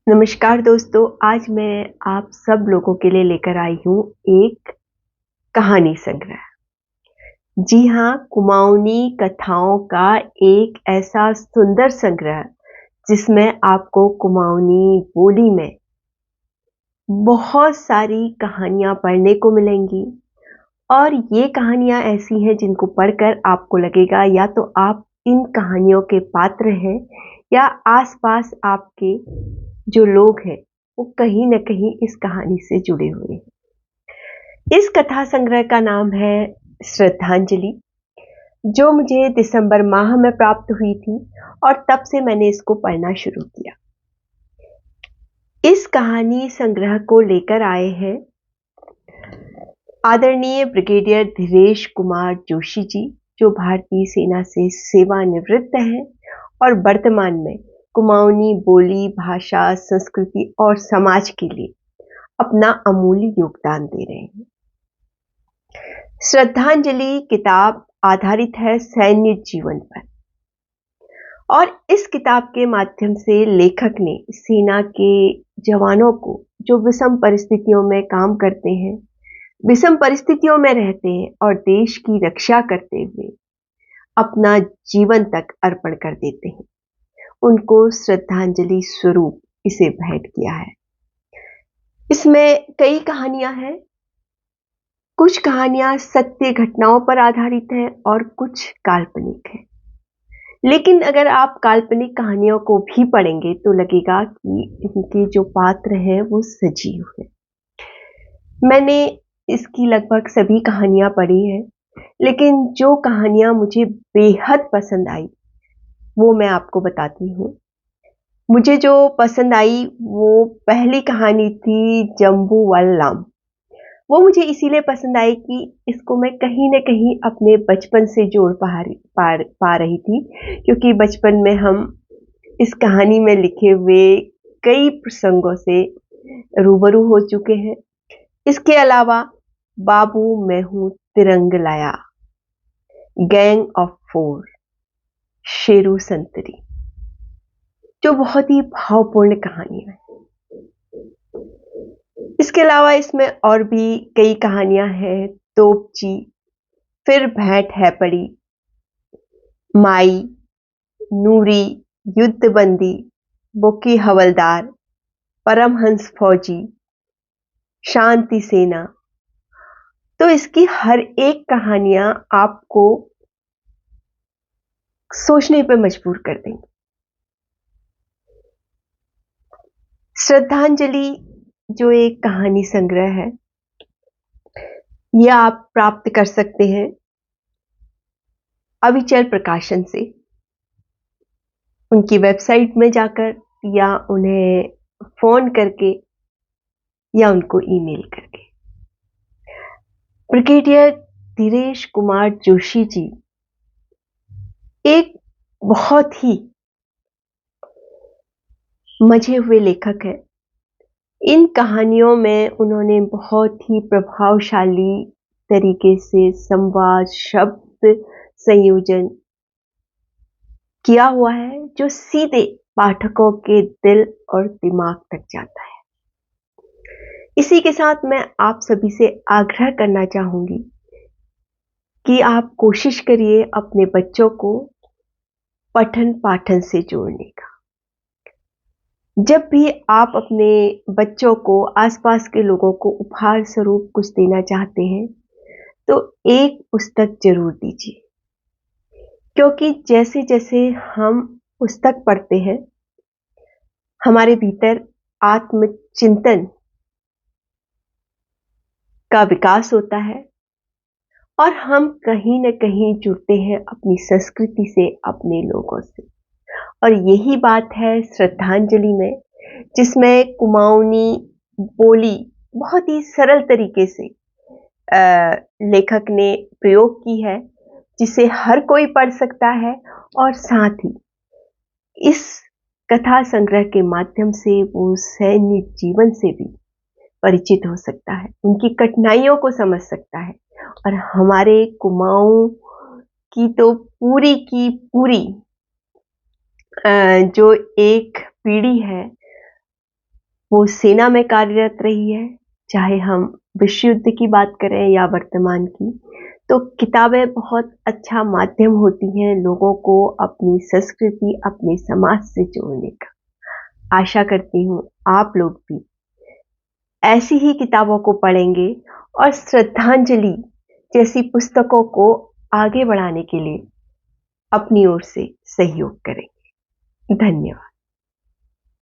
नमस्कार दोस्तों, आज मैं आप सब लोगों के लिए लेकर आई हूँ एक कहानी संग्रह। जी हाँ, कुमाऊनी कथाओं का एक ऐसा सुंदर संग्रह जिसमें आपको कुमाऊनी बोली में बहुत सारी कहानियाँ पढ़ने को मिलेंगी। और ये कहानियाँ ऐसी हैं जिनको पढ़कर आपको लगेगा या तो आप इन कहानियों के पात्र हैं या आसपास आपके जो लोग हैं वो कहीं न कहीं इस कहानी से जुड़े हुए हैं। इस कथा संग्रह का नाम है श्रद्धांजलि, जो मुझे दिसंबर माह में प्राप्त हुई थी और तब से मैंने इसको पढ़ना शुरू किया। इस कहानी संग्रह को लेकर आए हैं आदरणीय ब्रिगेडियर धीरेश कुमार जोशी जी, जो भारतीय सेना से सेवानिवृत्त हैं और वर्तमान में कुमाऊनी बोली, भाषा, संस्कृति और समाज के लिए अपना अमूल्य योगदान दे रहे हैं। श्रद्धांजलि किताब आधारित है सैन्य जीवन पर और इस किताब के माध्यम से लेखक ने सेना के जवानों को जो विषम परिस्थितियों में काम करते हैं, विषम परिस्थितियों में रहते हैं और देश की रक्षा करते हुए अपना जीवन तक अर्पण कर देते हैं, उनको श्रद्धांजलि स्वरूप इसे भेंट किया है। इसमें कई कहानियां हैं। कुछ कहानियां सत्य घटनाओं पर आधारित हैं और कुछ काल्पनिक हैं। लेकिन अगर आप काल्पनिक कहानियों को भी पढ़ेंगे तो लगेगा कि इनके जो पात्र हैं वो सजीव हैं। मैंने इसकी लगभग सभी कहानियां पढ़ी हैं, लेकिन जो कहानियां मुझे बेहद पसंद आई वो मैं आपको बताती हूँ। मुझे जो पसंद आई वो पहली कहानी थी जम्बूवल्लम। वो मुझे इसीलिए पसंद आई कि इसको मैं कहीं न कहीं अपने बचपन से जोड़ पा रही थी, क्योंकि बचपन में हम इस कहानी में लिखे हुए कई प्रसंगों से रूबरू हो चुके हैं। इसके अलावा बाबू मैं हूँ तिरंग लाया, गैंग ऑफ फोर, शेरू संतरी, जो बहुत ही भावपूर्ण कहानी है। इसके अलावा इसमें और भी कई कहानियां हैं। तोपची, फिर भेंट है पड़ी, माई, नूरी, युद्धबंदी, बोकी हवलदार, परमहंस फौजी, शांति सेना। तो इसकी हर एक कहानियां आपको सोचने पर मजबूर कर देंगी। श्रद्धांजलि जो एक कहानी संग्रह है, यह आप प्राप्त कर सकते हैं अविचल प्रकाशन से, उनकी वेबसाइट में जाकर या उन्हें फोन करके या उनको ईमेल करके। ब्रिगेडियर धीरेश कुमार जोशी जी एक बहुत ही मजे हुए लेखक हैं। इन कहानियों में उन्होंने बहुत ही प्रभावशाली तरीके से संवाद, शब्द संयोजन किया हुआ है, जो सीधे पाठकों के दिल और दिमाग तक जाता है। इसी के साथ मैं आप सभी से आग्रह करना चाहूंगी कि आप कोशिश करिए अपने बच्चों को पठन पाठन से जोड़ने का। जब भी आप अपने बच्चों को, आसपास के लोगों को उपहार स्वरूप कुछ देना चाहते हैं तो एक पुस्तक जरूर दीजिए, क्योंकि जैसे जैसे हम पुस्तक पढ़ते हैं हमारे भीतर आत्मचिंतन का विकास होता है और हम कहीं न कहीं जुड़ते हैं अपनी संस्कृति से, अपने लोगों से। और यही बात है श्रद्धांजलि में, जिसमें कुमाऊनी बोली बहुत ही सरल तरीके से लेखक ने प्रयोग की है, जिसे हर कोई पढ़ सकता है और साथ ही इस कथा संग्रह के माध्यम से वो सैन्य जीवन से भी परिचित हो सकता है, उनकी कठिनाइयों को समझ सकता है। और हमारे कुमाऊं की तो पूरी की पूरी जो एक पीढ़ी है वो सेना में कार्यरत रही है, चाहे हम विश्व युद्ध की बात करें या वर्तमान की, तो किताबें बहुत अच्छा माध्यम होती हैं लोगों को अपनी संस्कृति, अपने समाज से जोड़ने का। आशा करती हूँ आप लोग भी ऐसी ही किताबों को पढ़ेंगे और श्रद्धांजलि जैसी पुस्तकों को आगे बढ़ाने के लिए अपनी ओर से सहयोग करेंगे। धन्यवाद।